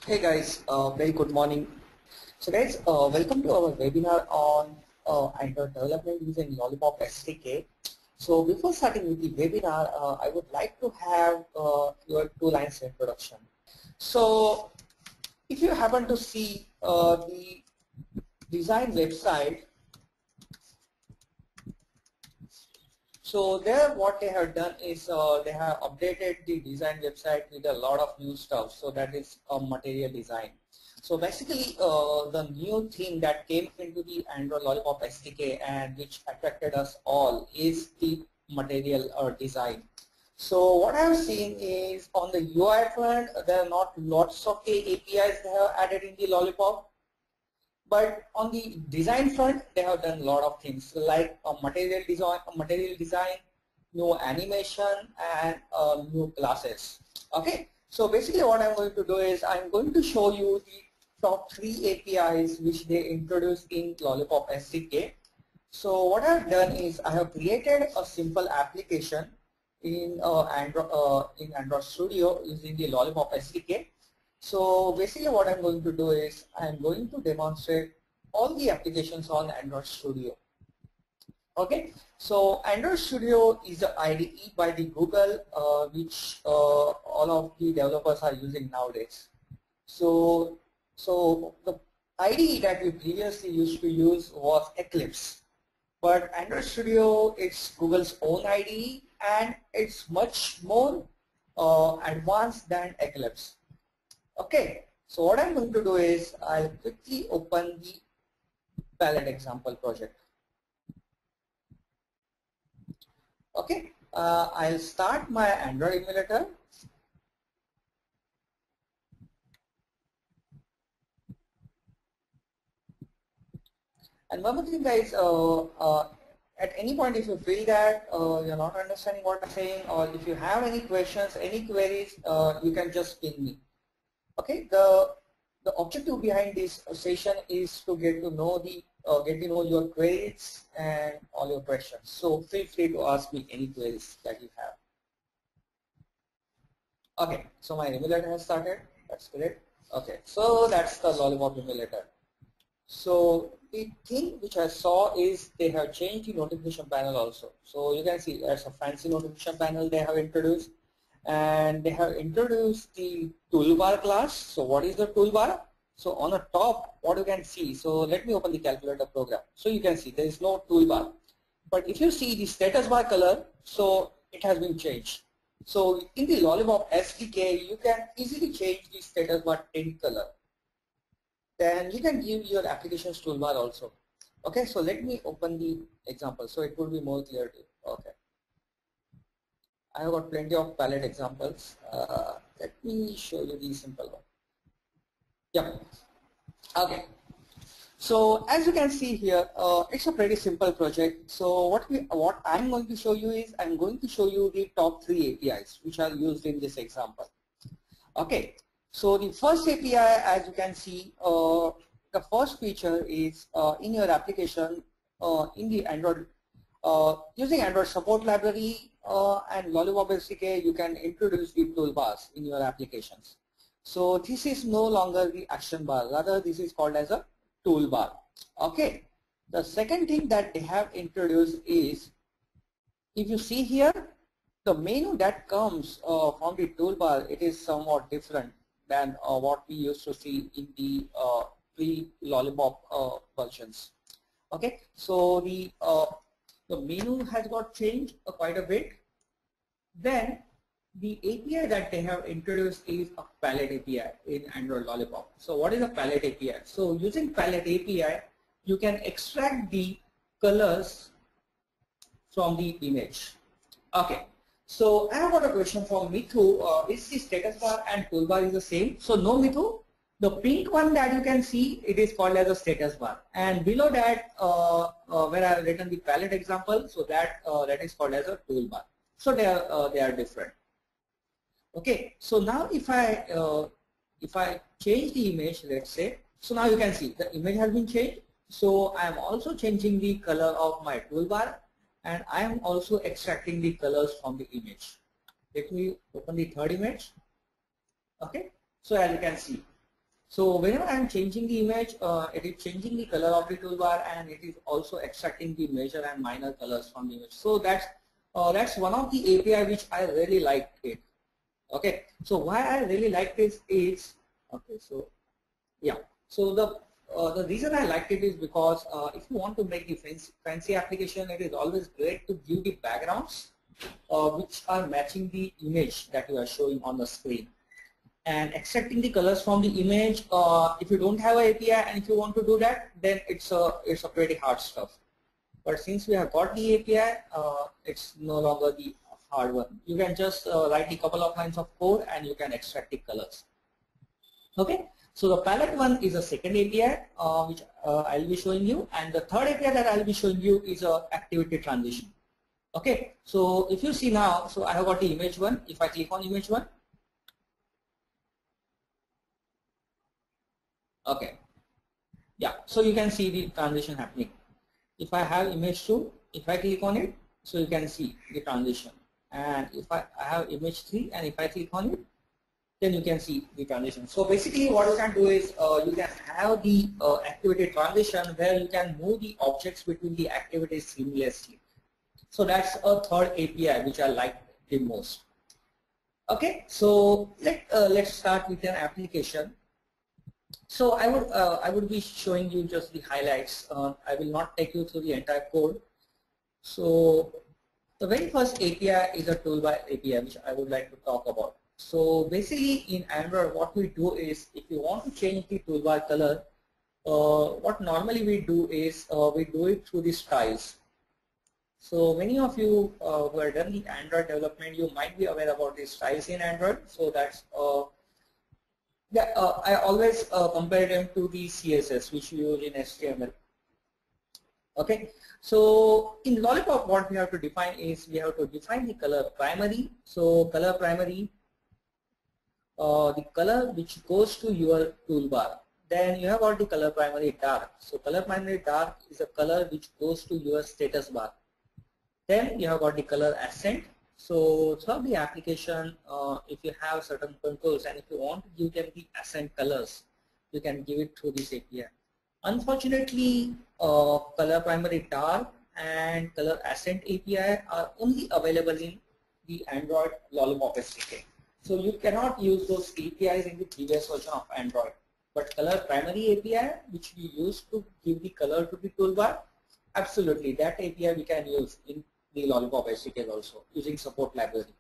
Hey guys, very good morning. So guys, welcome to our webinar on Android development using Lollipop SDK. So before starting with the webinar, I would like to have your 2 lines introduction. So if you happen to see the design website, so there what they have done is they have updated the design website with a lot of new stuff. So that is material design. So basically the new thing that came into the Android Lollipop SDK and which attracted us all is the material design. So what I have seen is on the UI front there are not lots of APIs they have added in the Lollipop. But on the design front, they have done a lot of things like material design, new animation, and new classes. Okay, so basically what I'm going to do is I'm going to show you the top 3 APIs which they introduced in Lollipop SDK. So what I've done is I have created a simple application in Android Studio using the Lollipop SDK. So basically what I'm going to do is I'm going to demonstrate all the applications on Android Studio. Okay, so Android Studio is the IDE by the Google which all of the developers are using nowadays. So the IDE that we previously used to use was Eclipse. But Android Studio is Google's own IDE and it's much more advanced than Eclipse. Okay, so what I'm going to do is I'll quickly open the palette example project. Okay, I'll start my Android emulator. And one more thing guys, at any point if you feel that you're not understanding what I'm saying, or if you have any questions, any queries, you can just ping me. Okay, the objective behind this session is to get to know your queries and all your questions. So feel free to ask me any queries that you have. Okay, so my emulator has started. That's great. Okay, so that's the Lollipop emulator. So the thing which I saw is they have changed the notification panel also. So you can see there's a fancy notification panel they have introduced. And they have introduced the toolbar class. So what is the toolbar? So on the top, what you can see, so let me open the calculator program. So you can see there is no toolbar. But if you see the status bar color, so it has been changed. So in the Lollipop SDK, you can easily change the status bar tint color. Then you can give your applications toolbar also. Okay, so let me open the example so it will be more clear to you. Okay. I have got plenty of palette examples. Let me show you the simple one. Yeah. Okay. So as you can see here, it's a pretty simple project. So what I'm going to show you is I'm going to show you the top 3 APIs which are used in this example. Okay. So the first API, as you can see, the first feature is in your application in the Android. Using Android support library and Lollipop SDK, you can introduce the toolbars in your applications. So this is no longer the action bar, rather this is called as a toolbar. Okay. The second thing that they have introduced is, if you see here, the menu that comes from the toolbar, it is somewhat different than what we used to see in the pre-Lollipop versions. Okay. So the menu has got changed quite a bit. Then the API that they have introduced is a palette API in Android Lollipop. So what is a palette API? So using palette API, you can extract the colors from the image. Okay. So I have got a question from Mithu. Is the status bar and toolbar is the same? So no, Mithu. The pink one that you can see, it is called as a status bar, and below that where I have written the palette example, so that is called as a toolbar. So they are different. Okay, so now if I change the image, let's say, so now you can see the image has been changed. So I am also changing the color of my toolbar, and I am also extracting the colors from the image. Let me open the third image. Okay, so as you can see, So whenever I'm changing the image, it is changing the color of the toolbar, and it is also extracting the major and minor colors from the image. So that's one of the API which I really like it. Okay, so why I really like this is, okay, so yeah, so the reason I liked it is because if you want to make the fancy application, it is always great to give the backgrounds which are matching the image that you are showing on the screen. And extracting the colors from the image, if you don't have an API and if you want to do that, then it's a pretty hard stuff. But since we have got the API, it's no longer the hard one. You can just write a couple of lines of code and you can extract the colors. Okay, so the palette one is a second API which I'll be showing you, and the third API that I'll be showing you is a activity transition. Okay, so if you see now, so I have got the image one. If I click on image one, okay, yeah, so you can see the transition happening. If I have image 2, if I click on it, so you can see the transition. And if I have image 3 and if I click on it, then you can see the transition. So basically what you can do is you can have the activity transition where you can move the objects between the activities seamlessly. So that's a third API which I like the most. Okay, so let's start with an application. So I would be showing you just the highlights. I will not take you through the entire code. So the very first API is a toolbar API which I would like to talk about. So basically in Android what we do is, if you want to change the toolbar color, what normally we do is we do it through the styles. So many of you who have done the Android development, you might be aware about the styles in Android. So that's yeah, I always compare them to the CSS which we use in HTML. Okay, so in Lollipop what we have to define is we have to define the color primary. So color primary, the color which goes to your toolbar. Then you have got the color primary dark. So color primary dark is a color which goes to your status bar. Then you have got the color accent. So throughout the application, if you have certain controls and if you want to give them the accent colors, you can give it through this API. Unfortunately, color primary dark and color accent API are only available in the Android Lollipop SDK. So you cannot use those APIs in the previous version of Android. But color primary API, which we use to give the color to the toolbar, absolutely that API we can use in the Lollipop SDK also using support library.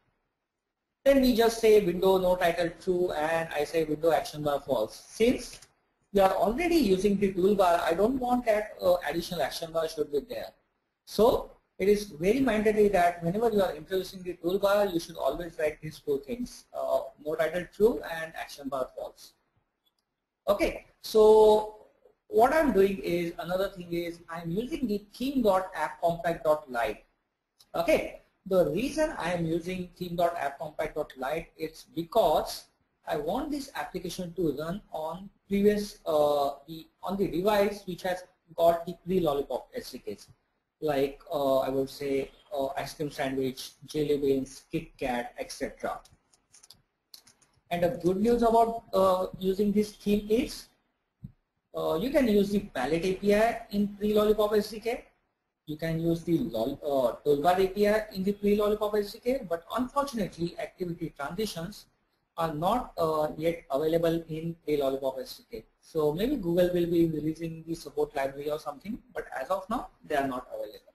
Then we just say window no title true and I say window action bar false. Since we are already using the toolbar, I don't want that additional action bar should be there. So it is very mandatory that whenever you are introducing the toolbar, you should always write these two things, no title true and action bar false. Okay, so what I'm doing is, another thing is I'm using the theme.appcompact.lite. Okay, the reason I am using theme.appcompact.lite is because I want this application to run on previous on the device which has got the pre-Lollipop SDKs, like I would say ice cream sandwich, jelly beans, Kit Kat, etc. And the good news about using this theme is you can use the palette API in pre-Lollipop SDK. You can use the toolbar API in the pre-Lollipop SDK, but unfortunately activity transitions are not yet available in pre-Lollipop SDK. So maybe Google will be releasing the support library or something, but as of now they are not available.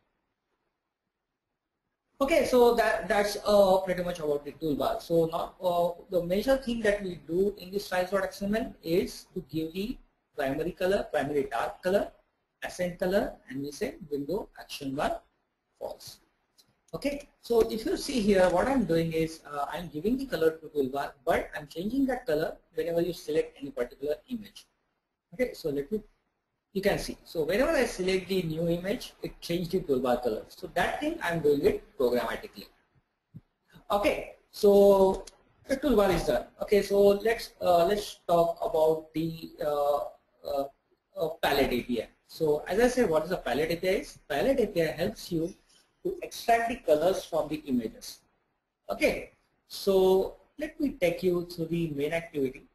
Okay, so that's pretty much about the toolbar. So now the major thing that we do in the styles.xml is to give the primary color, primary dark color, accent color, and we say window action bar false. Okay, so if you see here, what I'm doing is I'm giving the color to toolbar, but I'm changing that color whenever you select any particular image. Okay, so you can see. So whenever I select the new image, it changed the toolbar color. So that thing I'm doing it programmatically. Okay, so the toolbar is done. Okay, so let's talk about the palette API. So as I said, what is a palette API? Palette API helps you to extract the colors from the images. Okay, so let me take you through the main activity.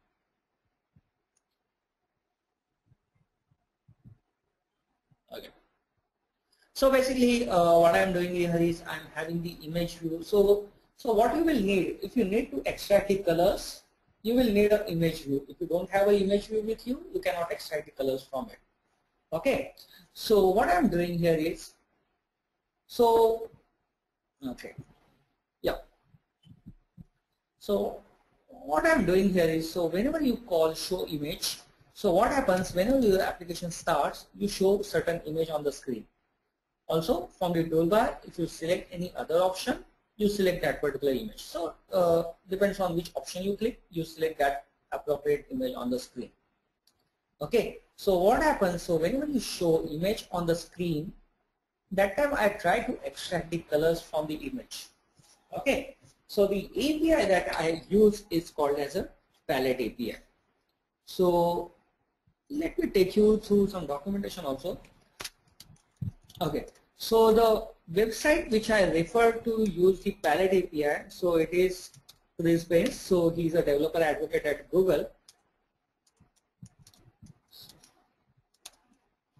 So basically what I am doing here is I am having the image view. So what you will need, if you need to extract the colors, you will need an image view. If you don't have an image view with you, you cannot extract the colors from it. Okay. So what I am doing here is, so okay, yeah. So what I am doing here is, so whenever you call show image, so what happens whenever your application starts, you show certain image on the screen. Also from the toolbar, if you select any other option, you select that particular image. So depends on which option you click, you select that appropriate image on the screen. Okay, so what happens, so whenever you show image on the screen, that time I try to extract the colors from the image. Okay, so the API that I use is called as a palette API. So let me take you through some documentation also. Okay, so the website which I refer to use the palette API, so it is Chris Baines, so he's a developer advocate at Google.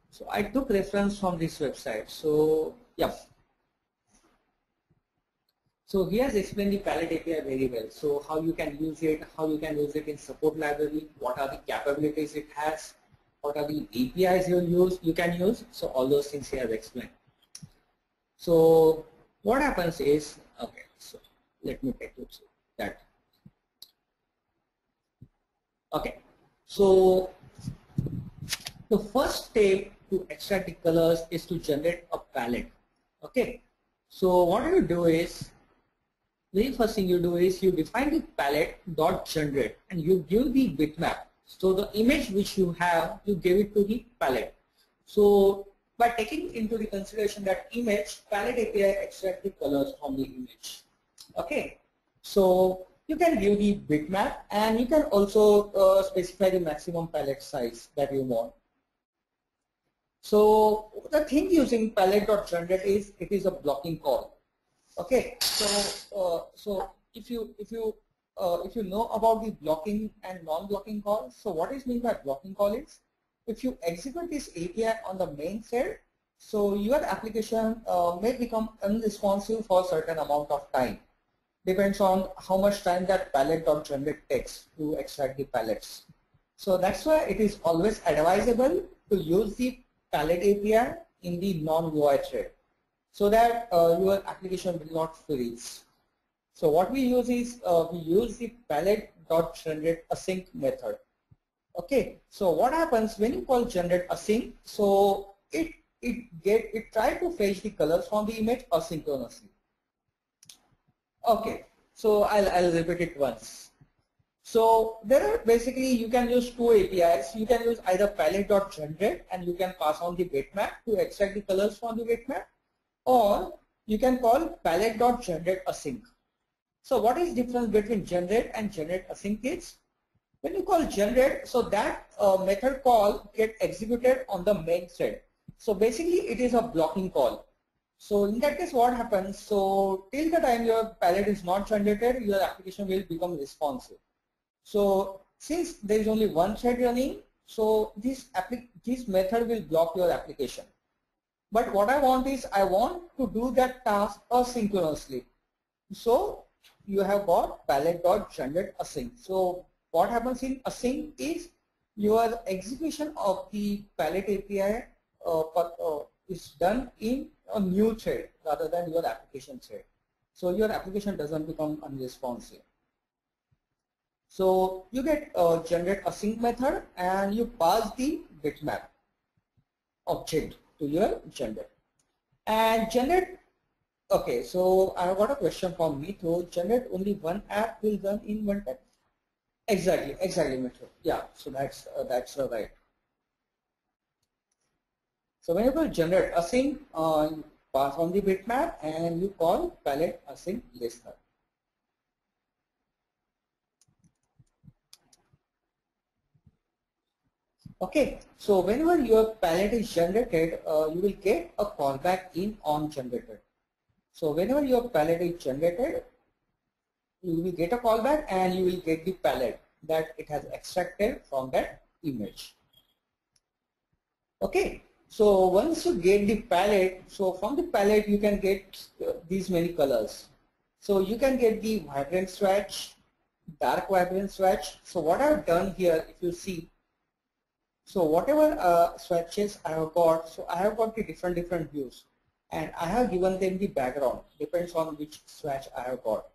So I took reference from this website. So yeah. So he has explained the palette API very well. So how you can use it, how you can use it in support library, what are the capabilities it has, what are the APIs you can use. So all those things he has explained. So what happens is, okay, so let me take you through that. Okay, so the first step to extract the colors is to generate a palette. Okay, so what you do is, very first thing you do is you define the palette dot generate and you give the bitmap. So the image which you have, you give it to the palette. So by taking into the consideration that image, palette API extract the colors from the image. Okay, so you can give the bitmap and you can also specify the maximum palette size that you want. So the thing using palette.generate is it is a blocking call. Okay, so if you know about the blocking and non-blocking call, so what is meant by blocking call is if you execute this API on the main thread, so your application may become unresponsive for a certain amount of time. Depends on how much time that palette.generate takes to extract the palettes. So that's why it is always advisable to use the palette API in the non-UI thread so that your application will not freeze. So what we use is we use the palette.generate async method. Okay, so what happens when you call generate async? So it tries to fetch the colors from the image asynchronously. Okay, so I'll repeat it once. So there are basically you can use two APIs. You can use either palette.generate and you can pass on the bitmap to extract the colors from the bitmap, or you can call palette.generate async. So what is difference between generate and generate async is when you call generate, so that method call get executed on the main thread. So basically it is a blocking call. So in that case what happens, so till the time your palette is not generated, your application will become responsive. So since there is only one thread running, so this method will block your application. But what I want is I want to do that task asynchronously. So you have got palette.generate async. So what happens in async is your execution of the palette API is done in a new thread rather than your application thread. So your application doesn't become unresponsive. So you get generate async method and you pass the bitmap object to your generate. And generate, okay, so I got a question from me to generate only one app will run in one time. Exactly, Metro. Yeah, so that's right. So when you call generate async, you pass on the bitmap and you call palette async listener. Okay, so whenever your palette is generated, you will get a callback in on generated. So whenever your palette is generated, you will get a callback and you will get the palette that it has extracted from that image. Okay, So once you get the palette, so from the palette you can get these many colors. So you can get the vibrant swatch, dark vibrant swatch. So what I have done here, if you see, so whatever swatches I have got, so I have got the different views, and I have given them the background, depends on which swatch I have got.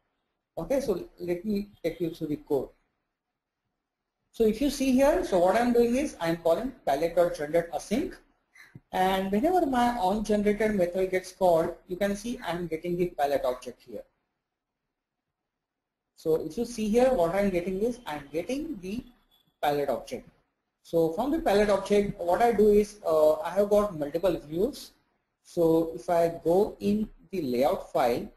Okay, so let me take you through the code. So if you see here, so what I'm doing is I'm calling palette.generate async, and whenever my onGenerated method gets called, you can see I'm getting the palette object here. So if you see here, what I'm getting is I'm getting the palette object. So from the palette object, what I do is I have got multiple views. So if I go in the layout file,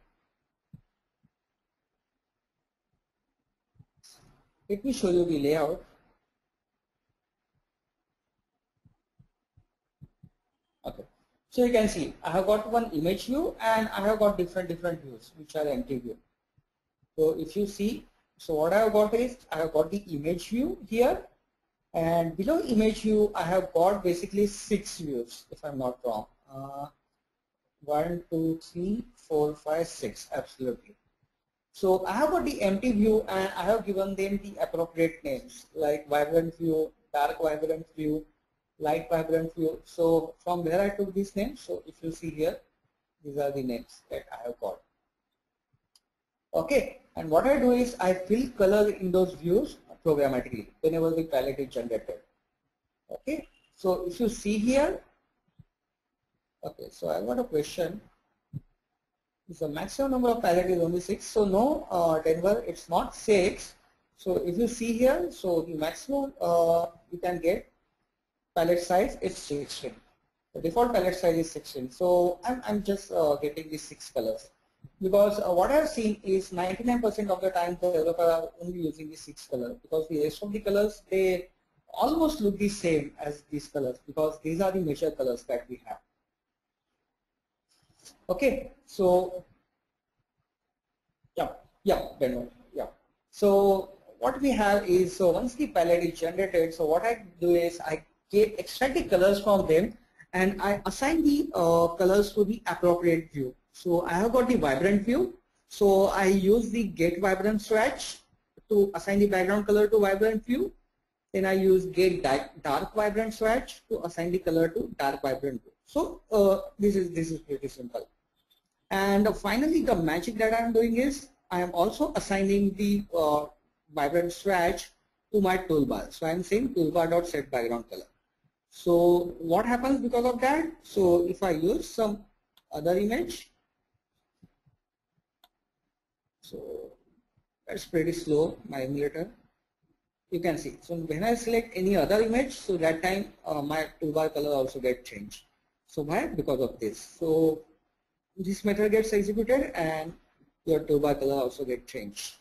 let me show you the layout. Okay. So you can see I have got one image view and I have got different views which are empty view. So if you see, so what I have got is I have got the image view here, and below image view I have got basically 6 views if I'm not wrong. 1, 2, 3, 4, 5, 6, absolutely. So I have got the empty view and I have given them the appropriate names like vibrant view, dark vibrant view, light vibrant view. So from where I took these names, so if you see here, these are the names that I have got. Okay, and what I do is I fill color in those views programmatically whenever the palette is generated. Okay, so if you see here, okay, so I got a question. Is the maximum number of palette is only 6? So no, Denver, it's not 6. So if you see here, so the maximum you can get palette size is 16. The default palette size is 16. So I'm just getting these 6 colors. Because what I have seen is 99% of the time the developers are only using the 6 colors, because the rest of the colors, they almost look the same as these colors, because these are the major colors that we have. Okay, so Benno, yeah. So what we have is, so once the palette is generated, so what I do is I extract the colors from them and I assign the colors to the appropriate view. So I have got the vibrant view. So I use the get vibrant swatch to assign the background color to vibrant view. Then I use get dark vibrant swatch to assign the color to dark vibrant view. So this is pretty simple. And finally, the magic that I am doing is I am also assigning the vibrant swatch to my toolbar. So I am saying toolbar.set background color. So what happens because of that? So if I use some other image, so that's pretty slow, my emulator. You can see. So when I select any other image, so that time my toolbar color also gets changed. So why? Because of this. So this method gets executed and your toolbar color also gets changed.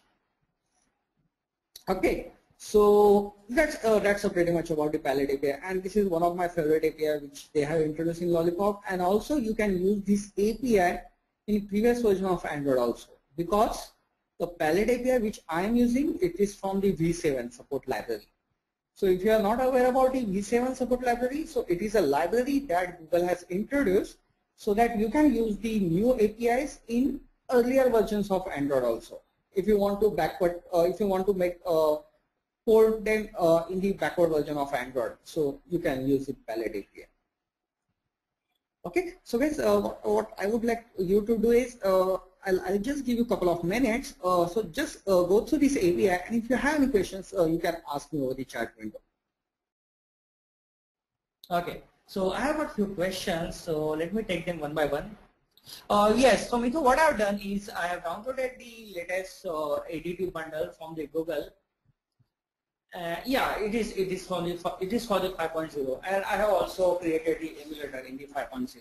Okay. So that's pretty much about the palette API, and this is one of my favorite API which they have introduced in Lollipop. And also you can use this API in previous version of Android also, because the palette API which I am using, it is from the V7 support library. So if you are not aware about the V7 support library, so it is a library that Google has introduced so that you can use the new APIs in earlier versions of Android also. If you want to if you want to make port them in the backward version of Android, so you can use the palette API. Okay, so guys, what I would like you to do is I'll just give you a couple of minutes. So just go through this API, and if you have any questions, you can ask me over the chat window. Okay, so I have a few questions, so let me take them one by one. Yes, so Mithu, what I've done is I have downloaded the latest ADT bundle from the Google. Yeah, it is for the 5.0, and I have also created the emulator in the 5.0.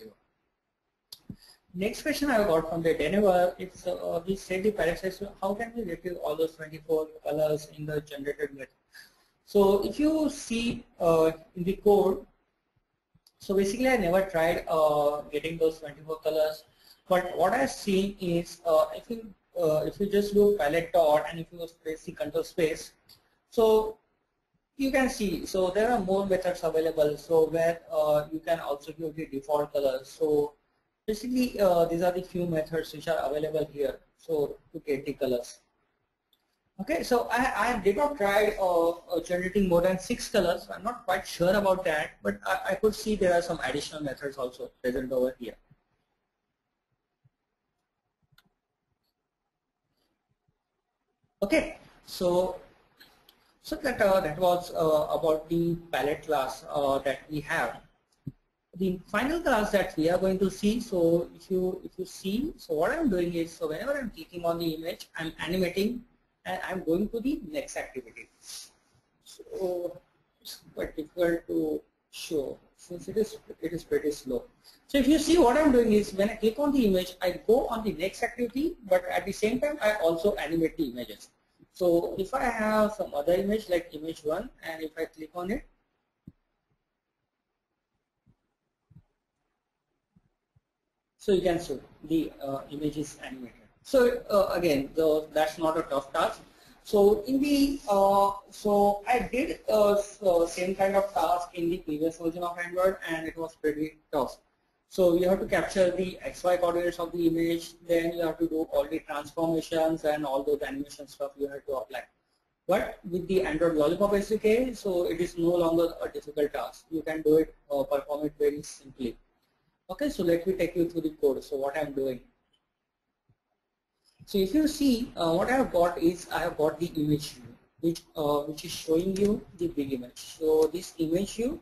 Next question I got from the Denver is we set the palette size. How can we retrieve all those 24 colors in the generated method? So if you see in the code, so basically I never tried getting those 24 colors, but what I've seen is if you just do palette dot and if you press the control space, so you can see, so there are more methods available, so where you can also give the default colors. So basically these are the few methods which are available here, so to get the colors. Okay, so I did not try generating more than 6 colors. I'm not quite sure about that, but I could see there are some additional methods also present over here. Okay, so that was about the palette class that we have. The final class that we are going to see. So if you see, so what I'm doing is, so whenever I'm clicking on the image, I'm animating and I'm going to the next activity. So it's quite difficult to show since it is pretty slow. So if you see, what I'm doing is, when I click on the image, I go on the next activity, but at the same time I also animate the images. So if I have some other image like image 1, and if I click on it, so you can see the image is animated. So again, that's not a tough task. So in the so I did same kind of task in the previous version of Android, and it was pretty tough. So you have to capture the XY coordinates of the image, then you have to do all the transformations and all those animation stuff you have to apply. But with the Android Lollipop SDK, so it is no longer a difficult task. You can do it, perform it very simply. Okay, so let me take you through the code. So what I'm doing. So if you see, what I have got is, I have got the image view, which is showing you the big image. So this image view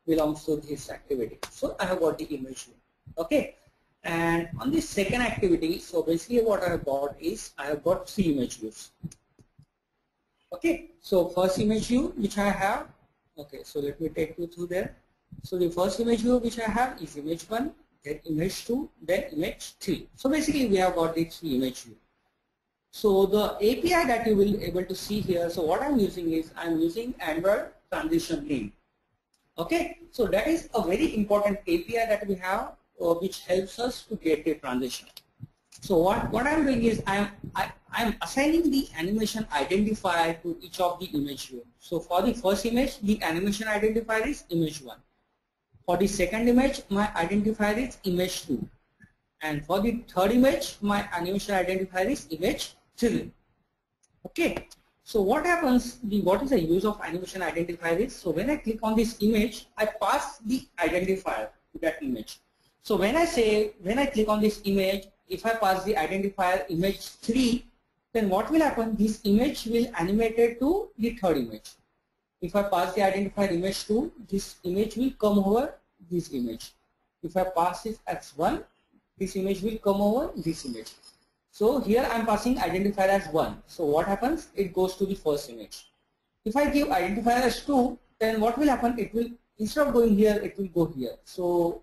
belongs to this activity. So I have got the image view. Okay, and on the second activity, so basically what I have got is, I have got 3 image views. Okay, so first image view which I have. Okay, so let me take you through there. So the first image view which I have is image 1, then image 2, then image 3. So basically we have got the 3 image view. So the API that you will be able to see here, so what I'm using is, I'm using Android transition name. Okay, so that is a very important API that we have, which helps us to get the transition. So what I'm doing is, I'm assigning the animation identifier to each of the image view. So for the first image, the animation identifier is image 1. For the second image, my identifier is image 2. And for the third image, my animation identifier is image 3. Okay. So what happens, what is the use of animation identifier is, so when I click on this image, I pass the identifier to that image. So when I click on this image, if I pass the identifier image 3, then what will happen, this image will animated to the third image. If I pass the identifier image 2, this image will come over this image. If I pass it as 1, this image will come over this image. So here I am passing identifier as 1. So what happens? It goes to the first image. If I give identifier as 2, then what will happen? It will, instead of going here, it will go here. So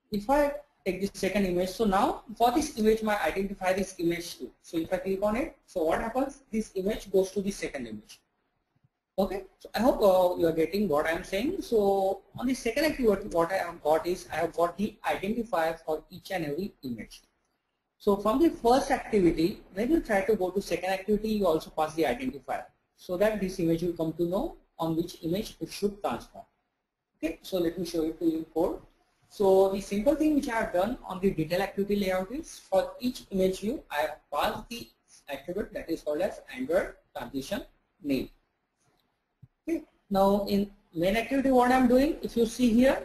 if I take this second image, so now for this image my identifier is image 2. So if I click on it, so what happens? This image goes to the second image. Okay, so I hope you are getting what I am saying. So on the second activity, what I have got is, I have got the identifier for each and every image. So from the first activity, when you try to go to second activity, you also pass the identifier, so that this image will come to know on which image it should transform. Okay, so let me show you to you in code. So the simple thing which I have done on the detail activity layout is, for each image view, I have passed the attribute that is called as Android transition name. Okay, now in main activity, what I am doing, if you see here,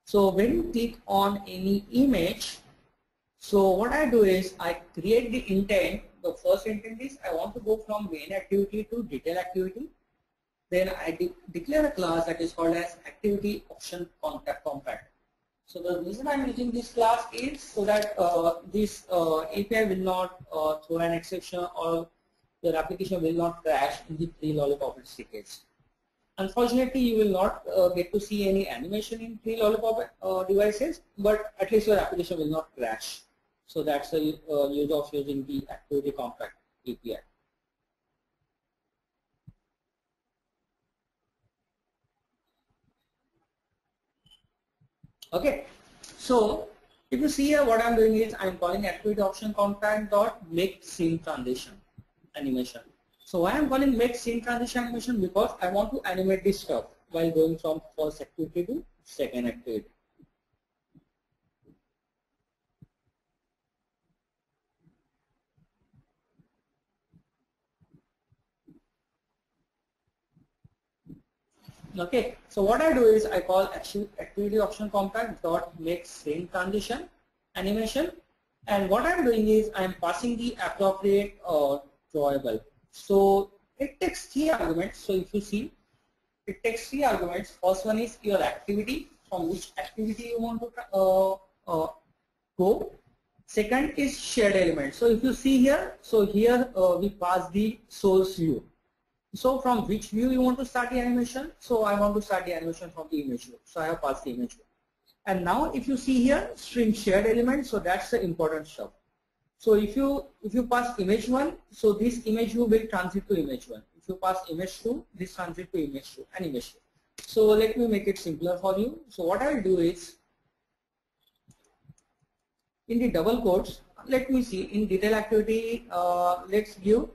so when you click on any image, so what I do is, I create the intent. The first intent is, I want to go from main activity to detail activity. Then I declare a class that is called as activity option compact. So the reason I am using this class is, so that this API will not throw an exception, or your application will not crash in the pre-Lollipop SDKs. Unfortunately, you will not get to see any animation in pre-Lollipop devices, but at least your application will not crash. So that's the use of using the activity compact API. Okay, so if you see here, what I'm doing is, I'm calling activity option compact dot make scene transition animation. So why I'm calling make scene transition animation? Because I want to animate this stuff while going from first activity to second activity. Okay, so what I do is I call activity option compact dot make scene transition animation, and what I'm doing is I'm passing the appropriate drawable. So it takes three arguments. So if you see, it takes three arguments. First one is your activity, from which activity you want to go. Second is shared element. So if you see here, so here we pass the source view. So from which view you want to start the animation? So I want to start the animation from the image view. So I have passed the image view. And now if you see here, string shared element, so that's the important stuff. So if you pass image 1, so this image view will transit to image 1. If you pass image 2, this transit to image 2 and image 2. So let me make it simpler for you. So what I will do is, in the double quotes, let me see, in detail activity, let's view.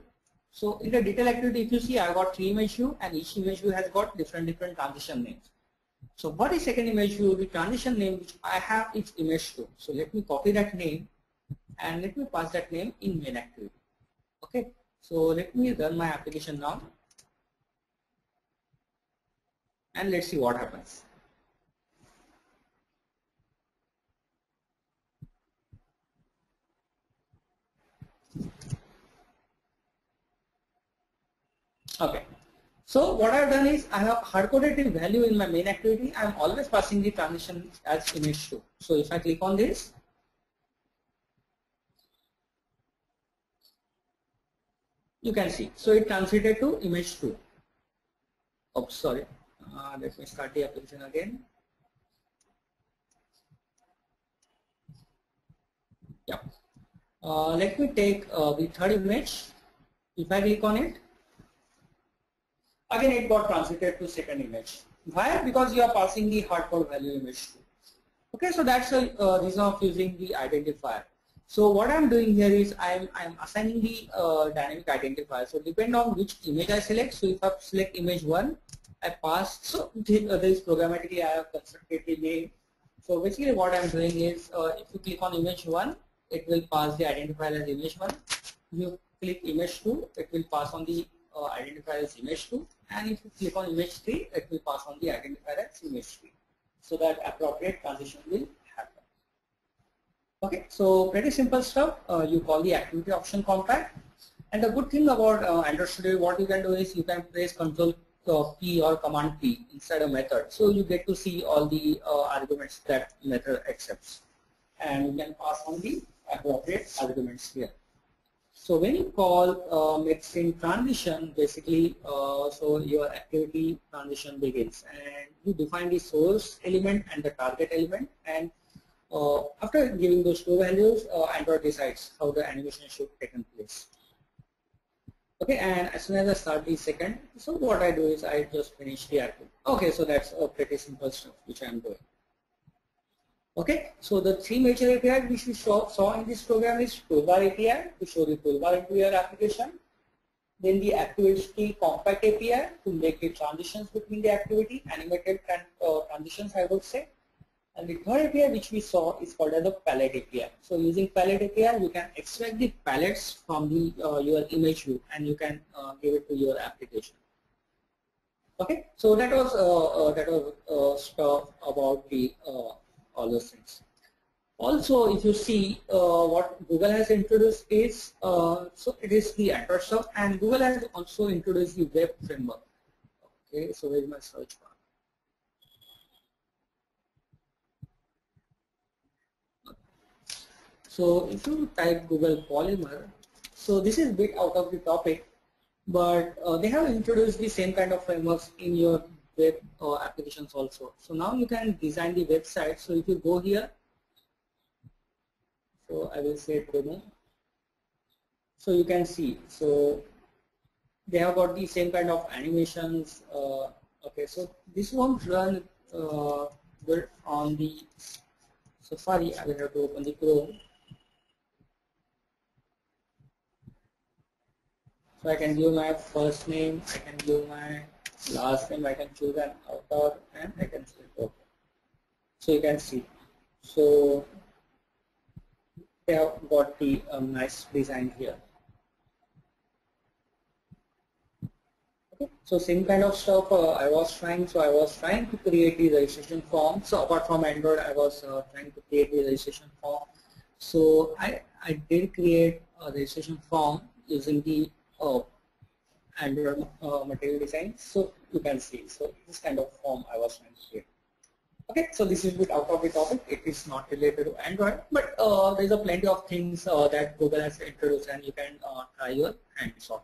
So in the detail activity, if you see, I got 3 image view, and each image view has got different transition names. So what is second image view? The transition name which I have is image 2. So let me copy that name and let me pass that name in main activity. Okay. So let me run my application now, and let's see what happens. Okay. So what I've done is I have hard-coded the value in my main activity. I'm always passing the transition as image 2. So if I click on this, you can see. So it transited to image 2. Oops, sorry. Let me start the application again. Yeah. Let me take the third image. If I click on it, again it got transited to second image. Why? Because you are passing the hardcode value image 2. Okay, so that's the reason of using the identifier. So what I'm doing here is I'm assigning the dynamic identifier. So depend on which image I select. So if I select image 1, I pass. So this programmatically I have constructed the name. So basically what I'm doing is if you click on image 1, it will pass the identifier as image 1. If you click image 2, it will pass on the identifier as image 2. And if you click on image 3, it will pass on the identifier as image 3. So that appropriate transition will happen. Okay, so pretty simple stuff. You call the activity option compact, and the good thing about Android Studio, what you can do is you can press Control P or Command P inside a method, so you get to see all the arguments that method accepts, and you can pass on the appropriate arguments here. So when you call make scene transition, basically, so your activity transition begins, and you define the source element and the target element, and after giving those two values, Android decides how the animation should take place. Okay, and as soon as I start the second, so what I do is I just finish the activity. Okay, so that's a pretty simple stuff which I am doing. Okay, so the three major APIs which we saw in this program is toolbar API to show the toolbar into your application, then the activity compact API to make the transitions between the activity, animated transitions I would say, and the third API which we saw is called as the palette API. So using palette API, you can extract the palettes from the your image view and you can give it to your application. Okay, so that was stuff about the all those things. Also, if you see what Google has introduced is, so it is the Android stuff, and Google has also introduced the web framework. Okay, so where is my search bar? So if you type Google Polymer, so this is a bit out of the topic, but they have introduced the same kind of frameworks in your web applications also. So now you can design the website. So if you go here, so I will say demo. So you can see, so they have got the same kind of animations. Okay, so this won't run good on the Safari. I will have to open the Chrome. So I can give my first name, I can give my last name, I can choose an author, and I can select OK. So you can see. So they have got the nice design here. Okay. So same kind of stuff I was trying. So I was trying to create the registration form. So apart from Android, I was trying to create the registration form. So I did create a registration form using the Android material design. So you can see. So this kind of form I was trying to create. Okay, so this is a bit out of the topic. It is not related to Android, but there's a plenty of things that Google has introduced, and you can try your hands on.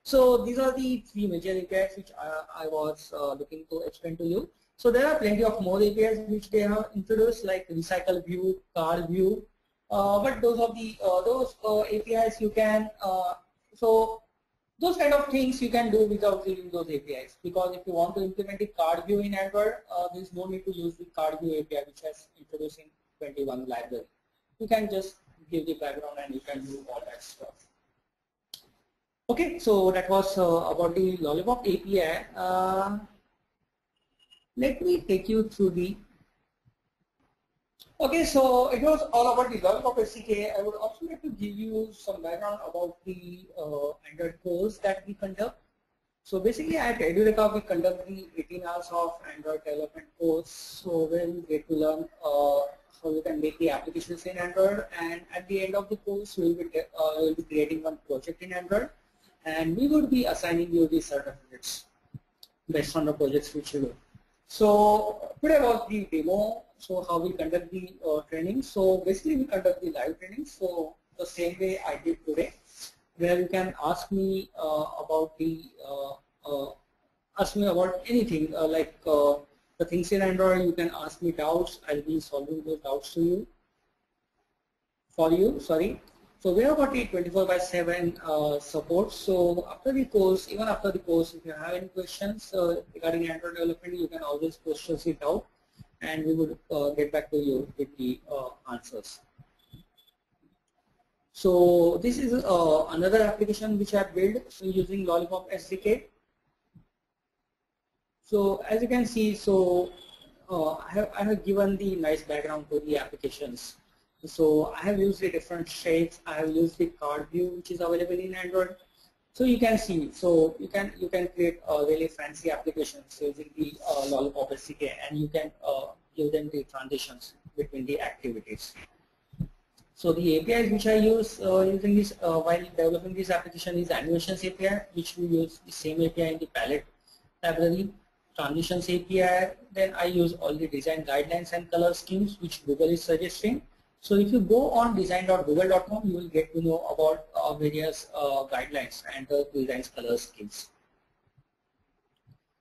So these are the three major APIs which I was looking to explain to you. So there are plenty of more APIs which they have introduced, like Recycle View, Car View, but those of the APIs you can so those kind of things you can do without using those APIs, because if you want to implement the card view in Android, there is no need to use the card view API which has introduced in 21 library. You can just give the background and you can do all that stuff. Okay, so that was about the Lollipop API. Let me take you through the. Okay, so it was all about the Lollipop SDK. I would also like to give you some background about the Android course that we conduct. So basically at Edureka we conduct the 18 hours of Android development course, so where you get to learn how you can make the applications in Android, and at the end of the course we will be creating one project in Android, and we would be assigning you the certificates based on the projects which you do. So today was the demo, so how we conduct the training. So basically we conduct the live training, so the same way I did today, where you can ask me about the anything like the things in Android. You can ask me doubts. I'll be solving those doubts for you. Sorry. So we have got the 24/7 support. So after the course, even after the course, if you have any questions regarding Android development, you can always post it out, and we would get back to you with the answers. So this is another application which I built using Lollipop SDK. So as you can see, so I have given the nice background to the applications. So I have used the different shapes. I have used the card view which is available in Android. So you can see, so you can create really fancy applications using the Lollipop SDK, and you can give them the transitions between the activities. So the APIs which I use using this while developing this application is Animations API, which we use the same API in the palette library. Transitions API, then I use all the design guidelines and color schemes which Google is suggesting. So if you go on design.google.com, you will get to know about various guidelines and the design color schemes.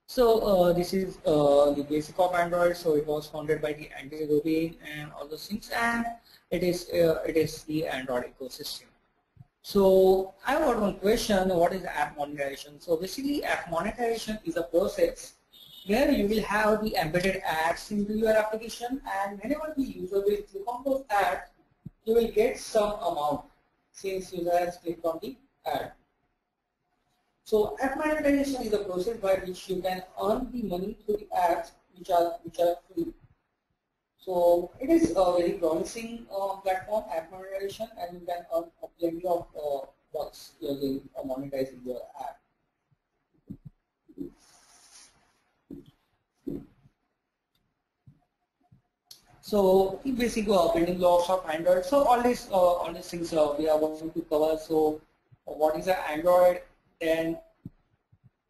So this is the basic of Android. So it was founded by the Andy Rubin and all those things, and it is the Android ecosystem. So I have one question: what is app monetization? So basically, app monetization is a process where you will have the embedded ads into your application, and whenever the user will click on those ads, you will get some amount since user has clicked on the ad. So app monetization is a process by which you can earn the money through the ads which are free. So it is a very promising platform, app monetization, and you can earn plenty of bucks using monetizing your app. So the basic building blocks of Android. So all these things we are going to cover. So what is an Android? Then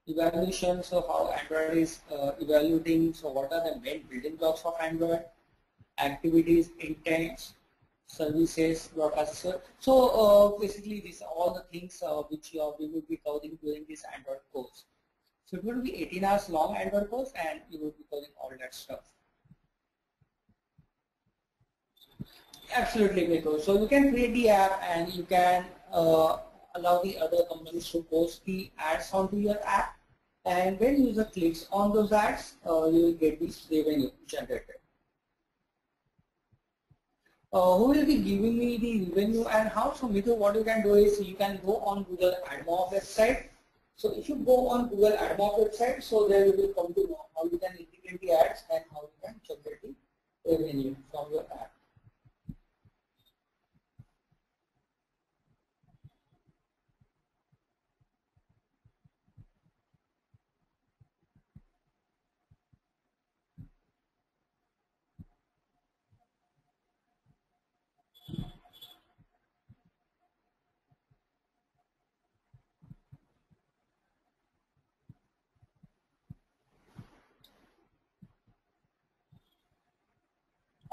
evaluation. So how Android is evaluating. So what are the main building blocks of Android? Activities, intents, services, broadcaster. So basically these are all the things which we will be covering during this Android course. So it will be 18 hours long Android course, and you will be covering all that stuff. Absolutely, Miko. So you can create the app, and you can allow the other companies to post the ads onto your app, and when user clicks on those ads, you will get this revenue generated. who will be giving me the revenue and how. So Mithu, what you can do is you can go on Google AdMob website. So if you go on Google AdMob website, so there you will come to know how you can integrate the ads and how you can generate the revenue from your ad.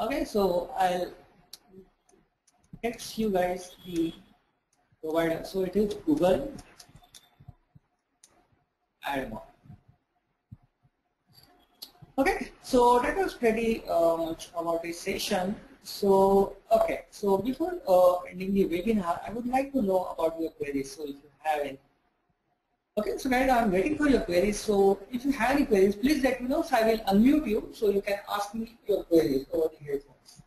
Okay, so I'll text you guys the provider. So it is Google AdMob. Okay, so that was pretty much about this session. So okay, so before ending the webinar, I would like to know about your queries. So if you have any. Okay, so guys, I'm waiting for your queries. So if you have any queries, please let me know. So I will unmute you so you can ask me your queries over the headphones.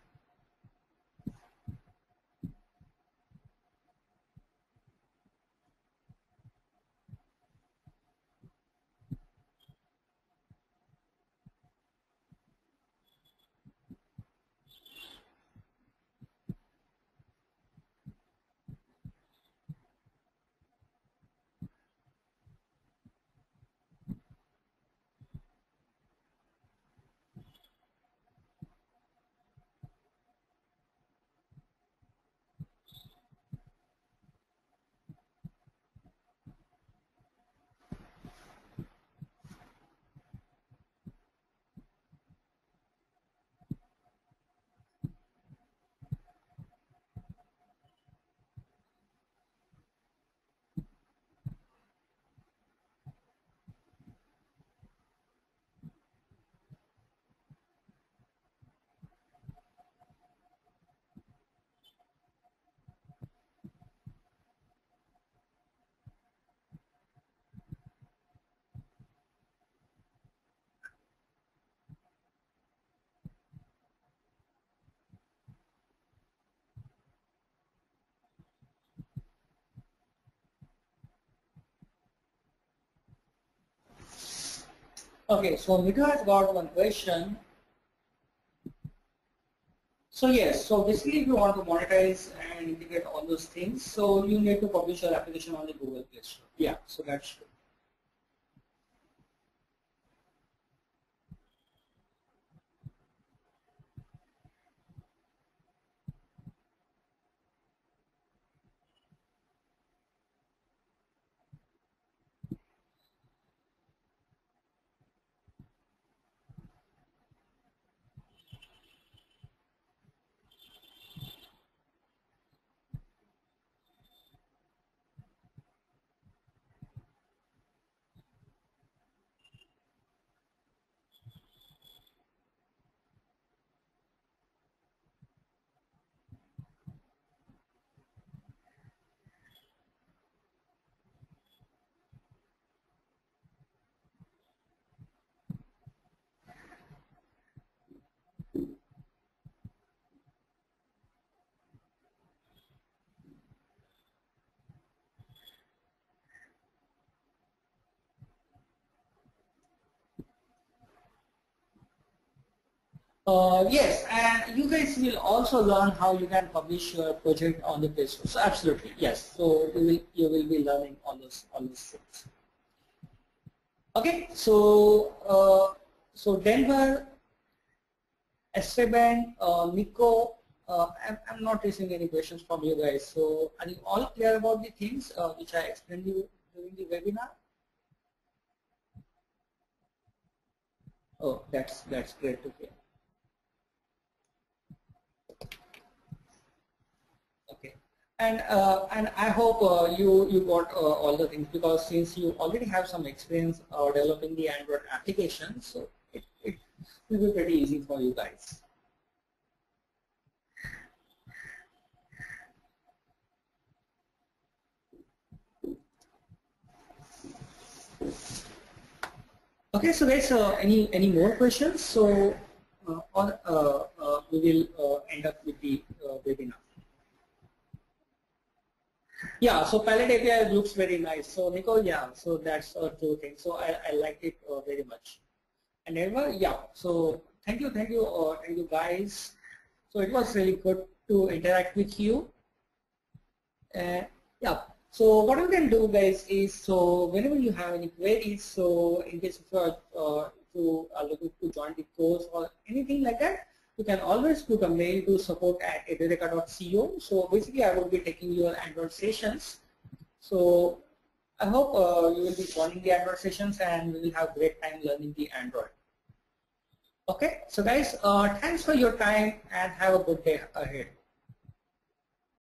Okay, so Mithu has got one question. So yes, so basically if you want to monetize and integrate all those things, so you need to publish your application on the Google Play Store. Yeah, so that's true. Yes, and you guys will also learn how you can publish your project on the Play Store. So absolutely, yes. So you will be learning all those things. Okay, so so Denver, Esteban, Nico, I'm not receiving any questions from you guys. So are you all clear about the things which I explained you during the webinar? Oh, that's great to hear. Okay, and I hope you got all the things, because since you already have some experience developing the Android application, so it will be pretty easy for you guys. Okay, so guys, any more questions? So or we will end up with the webinar. Yeah, so palette API looks very nice. So Nicole, yeah, so that's a true thing. So I liked it very much. And Edward, yeah, so thank you guys. So it was really good to interact with you. Yeah, so what we can do guys is, so whenever you have any queries, so in case if you are looking to join the course or anything like that, you can always put a mail to support@edureka.co. So basically I will be taking your Android sessions. So I hope you will be joining the Android sessions and we will have great time learning the Android. Okay, so guys, thanks for your time and have a good day ahead.